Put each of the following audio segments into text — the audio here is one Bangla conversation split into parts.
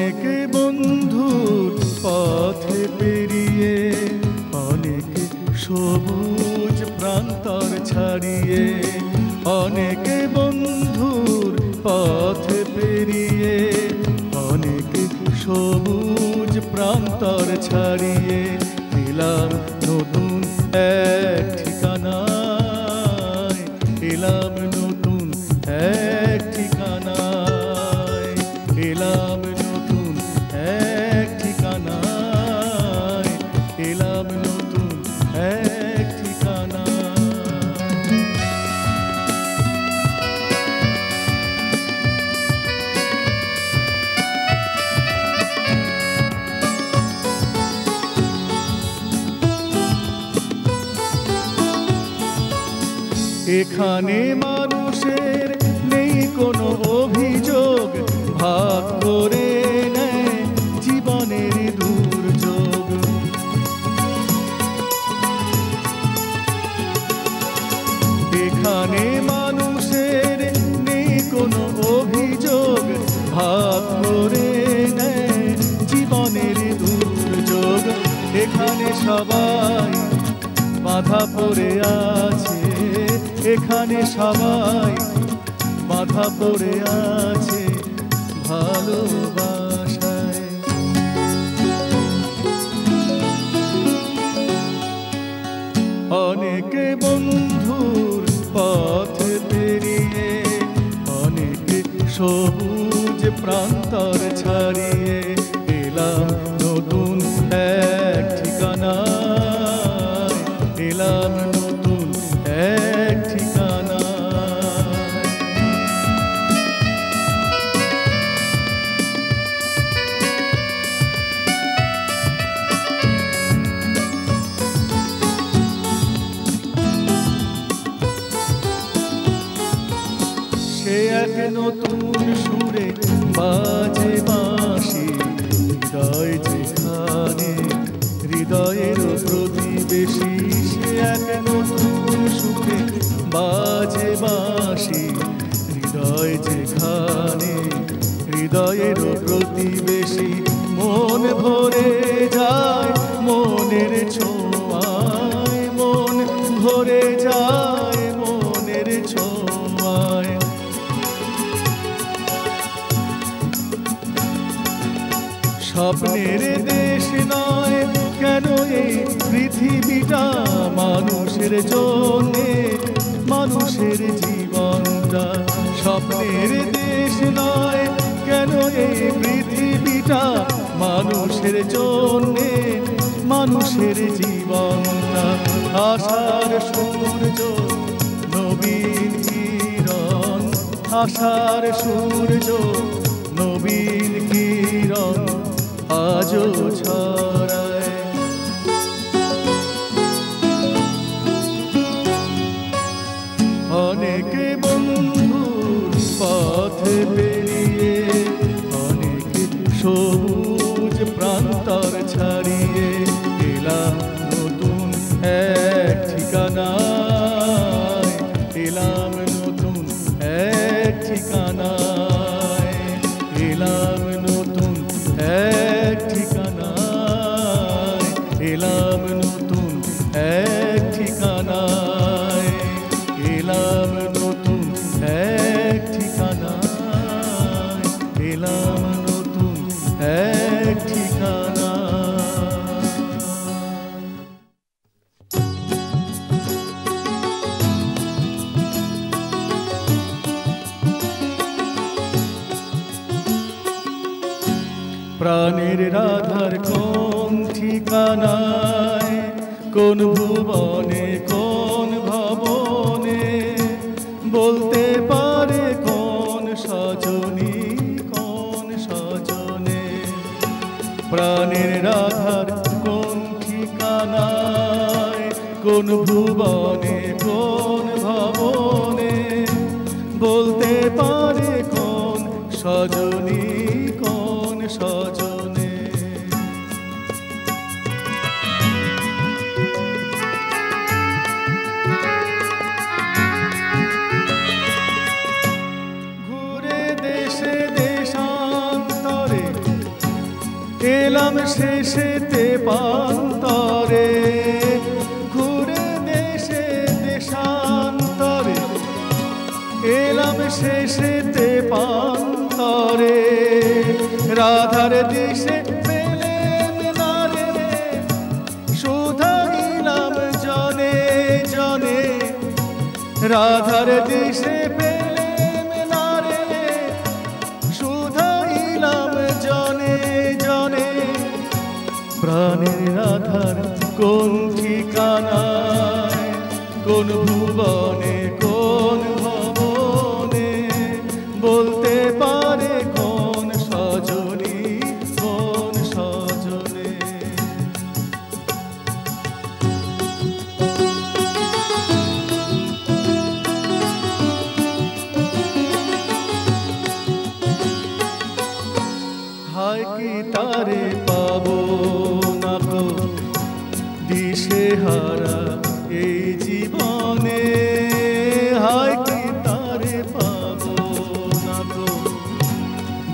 অনেক বন্ধুর পথে পেরিয়ে, অনেক সবুজ প্রান্তর ছাড়িয়ে, অনেক বন্ধুর পথে পেরিয়ে, অনেক সবুজ প্রান্তর ছাড়িয়ে এলাম নতুন এক ঠিকানায়, এলাম নতুন এক ঠিকানায়, এলাম নতুন এক ঠিকানায়, এলাম নতুন এক ঠিকানায়। এখানে মানুষের নেই কোনো অভিযোগ, ভাগ করে নেয় জীবনের দুর্যোগ। এখানে মানুষের নেই কোনো অভিযোগ, ভাগ করে নেয় জীবনের দুর্যোগ। এখানে সবাই বাধা পড়ে আছে, এখানে সবাই বাধা পড়ে আছে ভালোবাসায়। অনেক বন্ধুর পথ পেরিয়ে, অনেক সবুজ প্রান্তর ছাড়িয়ে এলাম নতুন এক ঠিকানায়, এলাম নতুন এক ঠিকানায়। সে এক নতুন সুরে বাজে বাঁশি, হৃদয় যেখানে হৃদয়ের প্রতিবেশী। সে এক নতুন সুরে বাজে বাঁশি, হৃদয় যেখানে হৃদয়ের প্রতিবেশী। মন ভরে যায় মনের ছোঁয়ায়, মন ভরে যায় মনের ছোঁয়ায়। স্বপ্নের দেশ নয় কেন এই পৃথিবীটা, মানুষের জন্যে মানুষের জীবনটা। স্বপ্নের দেশ নয় কেন এই পৃথিবীটা, মানুষের জন্যে মানুষের জীবনটা। আশার সূর্য নবীন কিরণ, আশার সূর্য নবীন কিরণ আজও ছড়ায়। অনেক বন্ধুর পথ পেরিয়ে, অনেক সবুজ প্রান্তর ছাড়িয়ে এলাম নতুন এক ঠিকানায়, এলাম নতুন এক ঠিকানায়, এলাম নতুন এক ঠিকানায়, এলাম নতুন এক ঠিকানায়, এলাম নতুন এক ঠিকানায়, এলাম নতুন এক ঠিকানায়। প্রাণের রাধার কোন ঠিকানায়, কোন ভুবনে কোন ভবনে, বলতে পারে কোন সজনী কোন সজনে। প্রাণের রাধার কোন ঠিকানায়, কোন ভুবনে কোন ভবনে, বলতে পারে কোন সজনী কোন সজনে। এলাম শেষেতে পান্তরে, ঘুরে দেশে দেশান্তরে, এলাম শেষেতে পান্তরে, রাধার দেশে পেলেম না রে, শুধাইলাম জনে জনে, রাধার দেশে পেলেম না রে, শুধাইলাম জনে জনে। প্রাণের রাধার কোন ঠিকানায়, কোন ভুবনে কোন ভবনে, বলতে পারে কোন সজনী কোন সজনে। হায় কি তারে পাবো না গো দিশেহারা এই জীবনে, হায় কি তারে পাবো না গো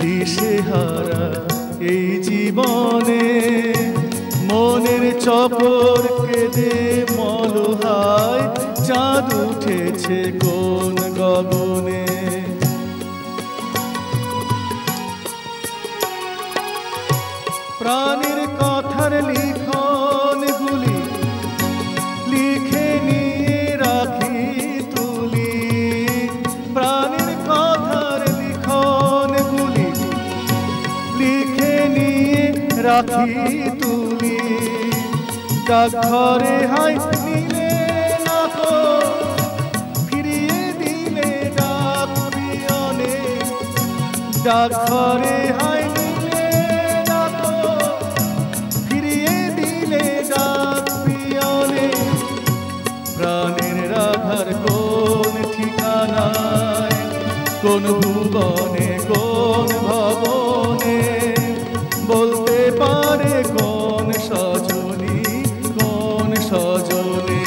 দিশেহারা এই জীবনে। মনের চকর কেঁদে মলহায়, চাঁদ উঠেছে কোন গগনে। প্রাণের কথার লিখনগুলি লিখে নিয়ে রাখি তুলি, প্রাণের কথার লিখনগুলি লিখে নিয়ে রাখি তুলি। ডাকঘরে হাই নিলে না তো, ফিরিয়ে দিলে ডাক পিয়নে, ডাকঘরে হাই প্রাণের রাধার কোন ঠিকানায়, কোন ভুবনে কোন ভবনে, বলতে পারে কোন সজনী কোন সজনে।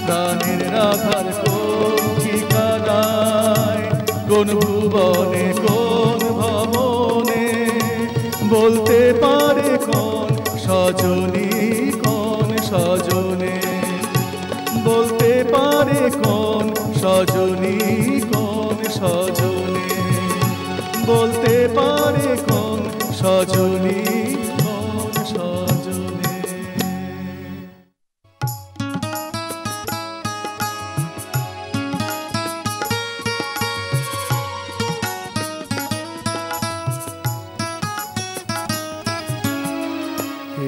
প্রাণের রাধার কোন ঠিকানায়, কোন ভুবনে কোন ভবনে, বলতে পারে কোন সজনী কোন সজনে, বলতে পারে কোন সজনী কোন সজনে, বলতে পারে কোন সজনী কোন সজনে।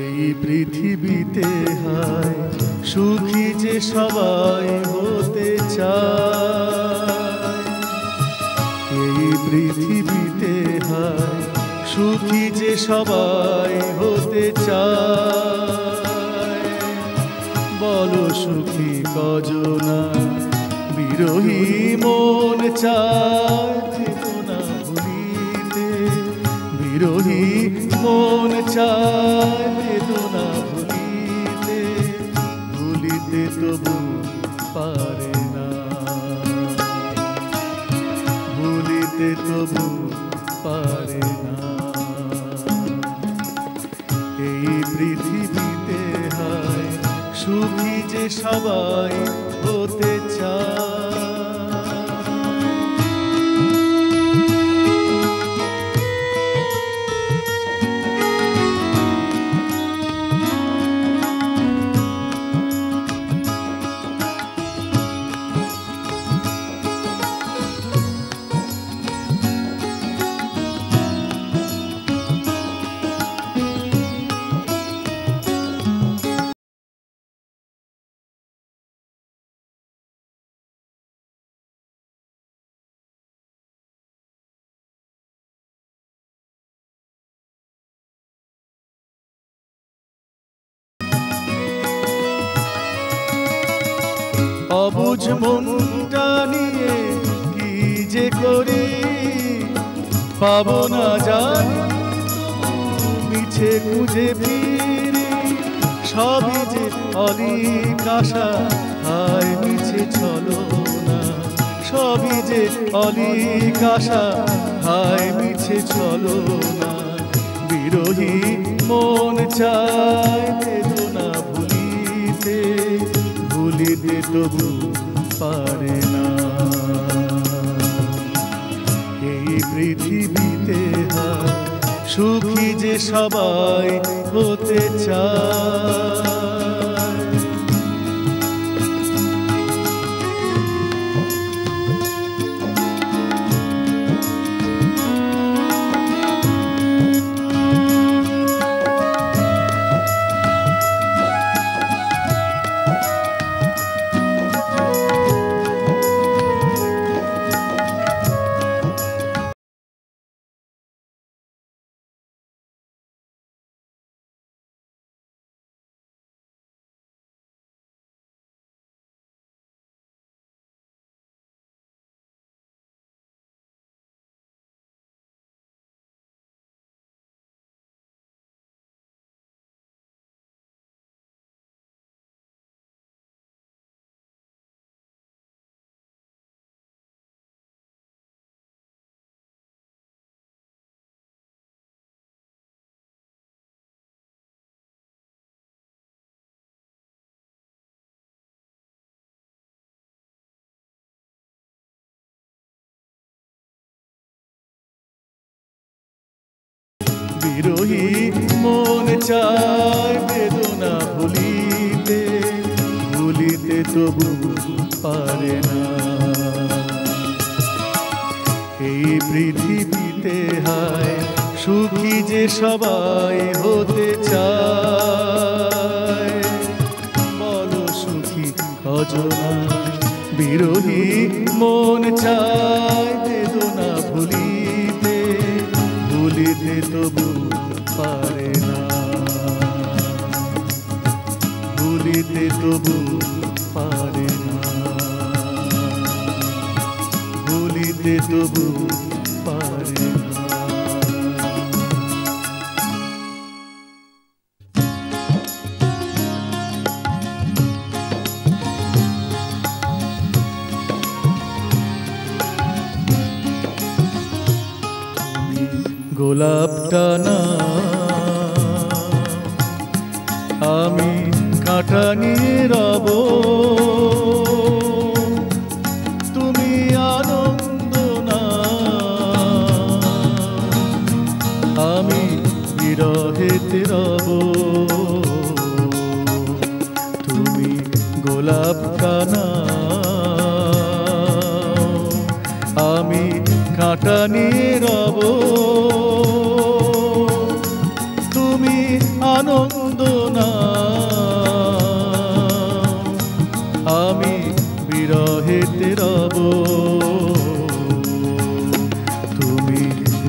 এই পৃথিবীতে হায় সুখী যে সবাই হতে চায়, এই পৃথিবীতে হায় সুখী যে সবাই হতে চায়। বলো সুখী কজনা, বিরহী মন চায় চেতনা ভুলিতে, বিরহী মন চায় চেতনা ভুলিতে, ভুলিতে তবু পারে না, ভুলিতে তবু পারে না। এই পৃথিবীতে হায় সুখী যে সবাই হতে চায়। অবুঝ মনটা নিয়ে কি যে করি, পাবো না জানি মিছে খুঁজে ফিরি, সবই যে অলিক আশা হায় মিছে চলো না, সবই যে অলিক আশা হায় মিছে চলো না। বিরহী মন চায় বেদনা ভুলিতে, ভুলিতে তবু পারে না। এই পৃথিবীতে সুখী যে সবাই হতে চায়। বিরহী মন চায় বেদনা ভুলিতে, ভুলিতে তবু পারে না। এই পৃথিবীতে হায় সুখী যে সবাই হতে চায়। বলো সুখী অজনা, বিরহী মন চায় বেদনা ভুলিতে, ভুলিতে তবু পারে না, ভুলিতে তবু পারে না, ভুলিতে তবু পারে না। গোলাপটা না আমি কাঁটা নিয়ে রব, তুমি আনন্দ না আমি বিরহেতে রব। তুমি গোলাপটা না আমি কাঁটা নিয়ে রব, তুমি আনন্দ না আমি বিরহেতে রব। তুমি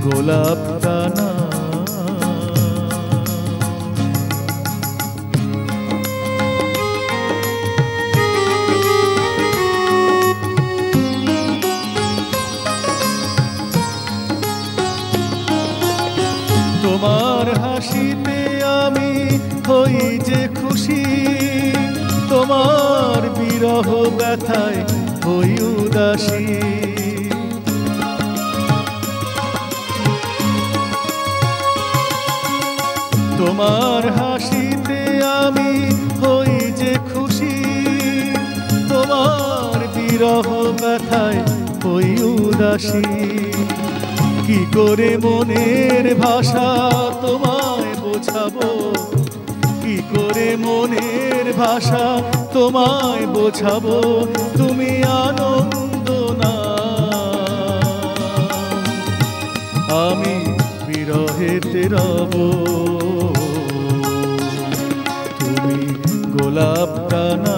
গোলাপটা না তোমার হাসিতে আমি হই যে খুশি, তোমার বিরহ ব্যথায় হই উদাসী। তোমার হাসিতে আমি হই যে খুশি, তোমার বিরহ ব্যথায় হই উদাসী। কি করে মনের ভাষা তোমায় বোঝাবো, কি করে মনের ভাষা তোমায় বোঝাবো, তুমি আনন্দ না আমি বিরহেতে রব। তুমি গোলাপটা না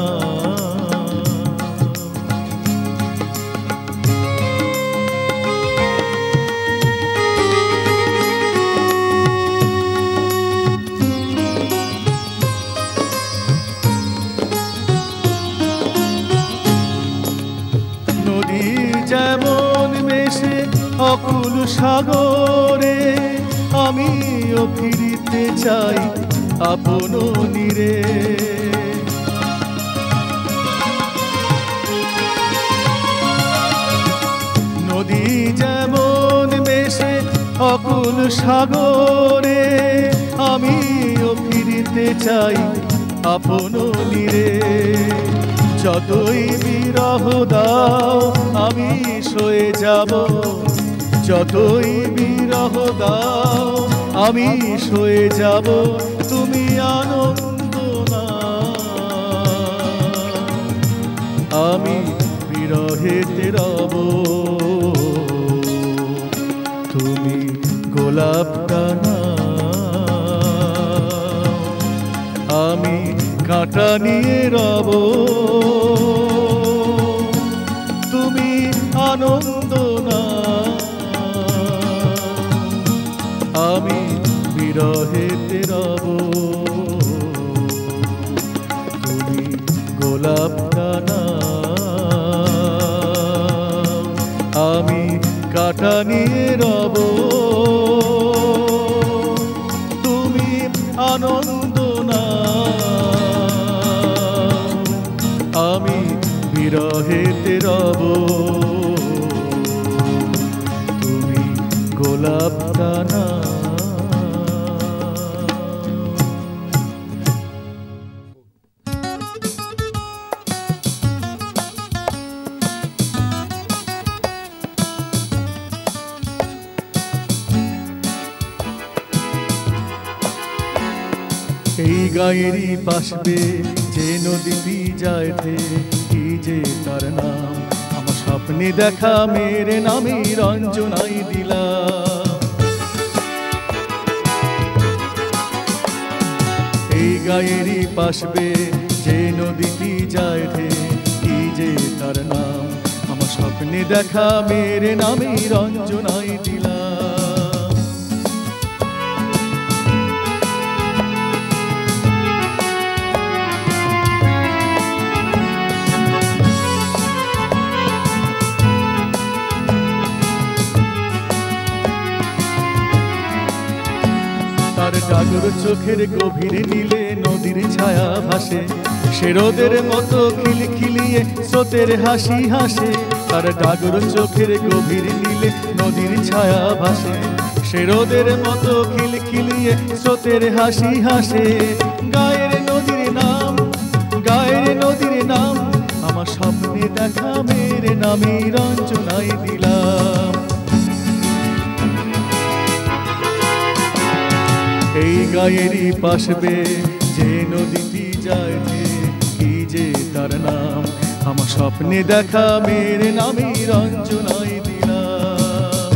যেমন মেশে অকুল সাগরে, আমিও ফিরিতে চাই আপন নীরে। নদী যেমন মেশে অকুল সাগরে, আমিও ফিরিতে চাই আপন নীড়ে। যতই বিরহ দাও আমি সয়ে যাব, যতই বিরহ দাও আমি সয়ে যাব, তুমি আনন্দ না। আমি বিরহেতে রব, তুমি গোলাপটা না। আমি কাঁটা নিয়ে রব, তুমি আনন্দ না। আমি বিরহেতে রব, তুমি গোলাপটা না। আমি কাঁটা নিয়ে রব, তুমি আনন্দ না। আমি বিরহেতে রব, তুমি গোলাপটা না। এই গায়েরই পাশবে যে নদীটি যায় ধে, কি যে তার নাম, আমার স্বপ্নে দেখা মেরে নামে রঞ্জনাই দিলাম। এই গায়েরই পাশবে যে নদীটি যায় ধে, কি যে তার নাম, আমার স্বপ্নে দেখা মেরে নামে রঞ্জনাই দিলাম। তার জাগর চোখের গভীর নীলে নদীর ছায়া ভাসে, সে রোদের মতো খিলখিলিয়ে স্রোতের হাসি হাসে। তার জাগর চোখের গভীর নীলে নদীর ছায়া ভাসে, সে রোদের মতো খিলখিলিয়ে স্রোতের হাসি হাসে। গায়ের নদীর নাম, গায়ের নদীর নাম, আমার স্বপ্নে দেখা মেরে নামে রঞ্জনাই দিলাম। এই গায়েরই পাশবে যে নদীটি যায় ধে, কি যে তার নাম, আমার স্বপ্নে দেখা মেরে নামে রঞ্জনাই দিলাম।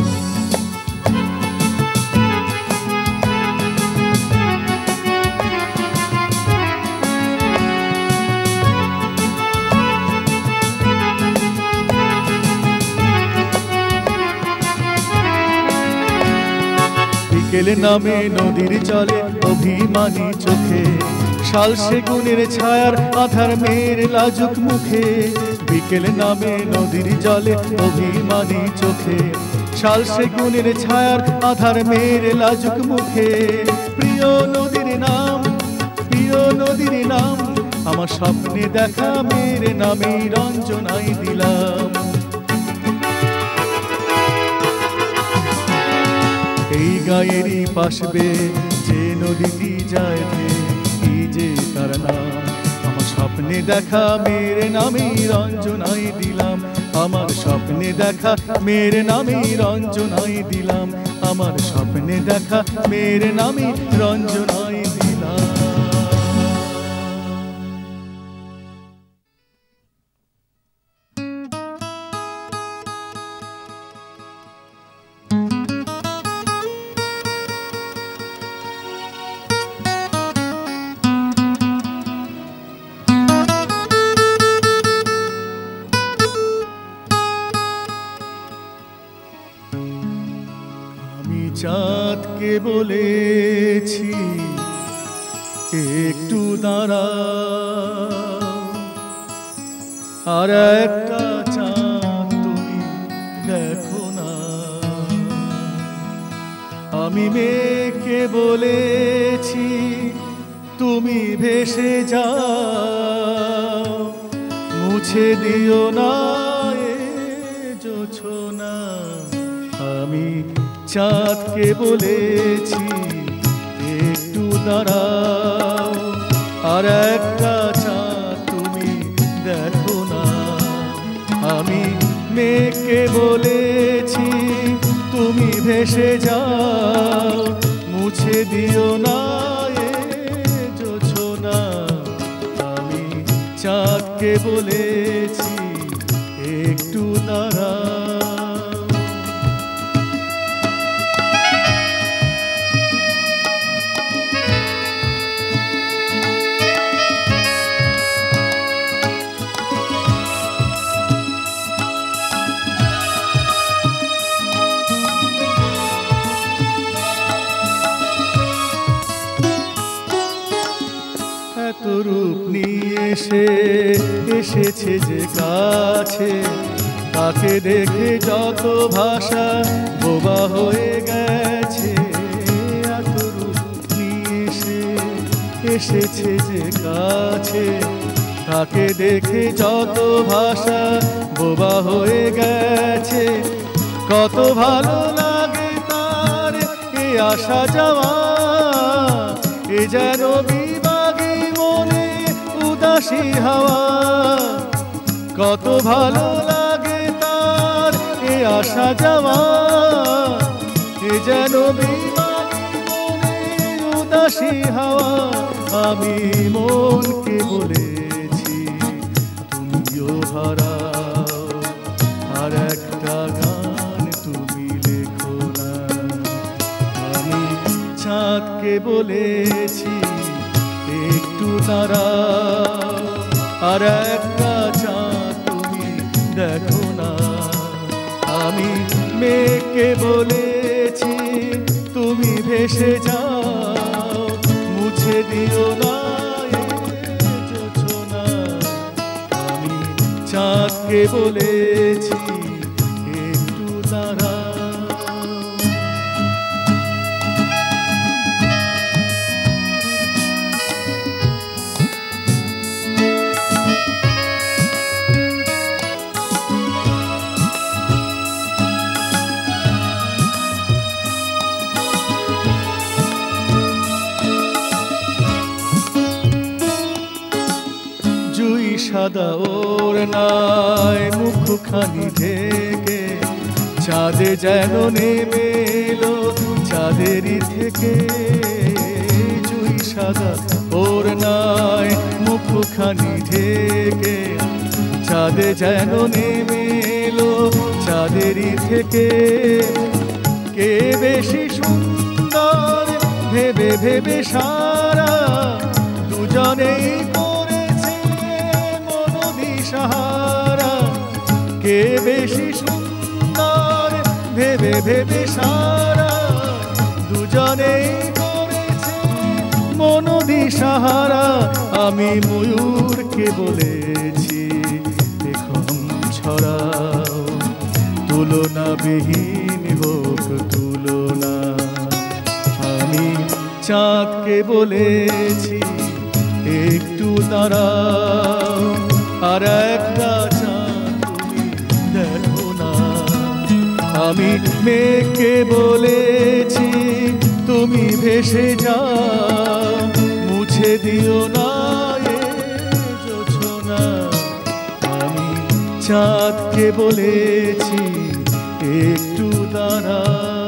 বিকেল নামে নদীর জলে অভিমানী চোখে, শাল সেগুনের ছায়ার আধার মেয়ের লাজুক মুখে। বিকেল নামে নদীর জলে অভিমানী চোখে, শাল সেগুনের ছায়ার আধার মেয়ের লাজুক মুখে। প্রিয় নদীর নাম, প্রিয় নদীর নাম, আমার স্বপ্নে দেখা মেরে নামে রঞ্জনাই দিলাম। এই গায়েরই পাশবে যে নদীটি যায় ধে, কি যে তার নাম, আমার স্বপ্নে দেখা মেরে নামে রঞ্জনাই দিলাম। আমার স্বপ্নে দেখা মেরে নামে রঞ্জনাই দিলাম। আমার স্বপ্নে দেখা মেরে নামে রঞ্জনাই দিলাম। চাঁদকে বলেছি একটু দাঁড়া, আর একটা চাঁদ তুমি দেখো না। আমি মেয়েকে বলেছি তুমি ভেসে যাও, মুছে দিও না এ জোছনা। আমি চাঁদকে বলেছি একটু দাঁড়াও, আর একটা চাঁদ তুমি দেখো না। আমি মেঘকে বলেছি তুমি ভেসে যাও, মুছে দিও না এ জোছনা। আমি চাঁদকে বলেছি একটু দাঁড়াও। এত রূপ নিয়ে এসেছে যে কাছে, তাকে দেখে যত ভাষা বোবা হয়ে গেছে। এত রূপ নিয়ে এসেছে যে কাছে, তাকে দেখে যত ভাষা বোবা হয়ে গেছে। কত ভালো লাগে তার এ আসা যাওয়া, এ যেন উদাসী হাওয়া। কত ভালো লাগে তার এ আসা যাওয়া, এ যেন উদাসী হাওয়া। আমি মনকে বলেছি তুমিও হারাও, আর একটা গান তুমি লেখো না। আমি চাঁদকে বলেছি একটু দাঁড়াও, আর একটা চাঁদ তুমি দেখো না। আমি মেঘকে বলেছি তুমি ভেসে যাও, মুছে দিও না এ জোছনা। আমি চাঁদকে বলেছি একটু দাঁড়াও। সাদা ওর নাই মুখখানি ঢেকে, চাঁদে যেন নেমে এলো চাঁদেরই থেকে। জুই সাদা ওর নাই মুখখানি ঢেকে, চাঁদে যেন নেমে এলো চাঁদেরই থেকে। কে বেশি সুন্দর ভেবে ভেবে সারা, দুজনেই সাহারা। কে বেশি সুন্দর ভেবে ভেবে সারা, দুজনেই করেছে মনদি সাহারা। আমি ময়ূরকে বলেছি এখন ছড়াও, তুলনাবিহীন হোক তুলনা। আমি চাঁদকে বলেছি একটু দাঁড়াও, আর একটা চাঁদ তুমি দেখো না। আমি মেঘকে বলেছি তুমি ভেসে যাও, মুছে দিও না এ জোছনা। আমি চাঁদকে বলেছি একটু দাঁড়াও।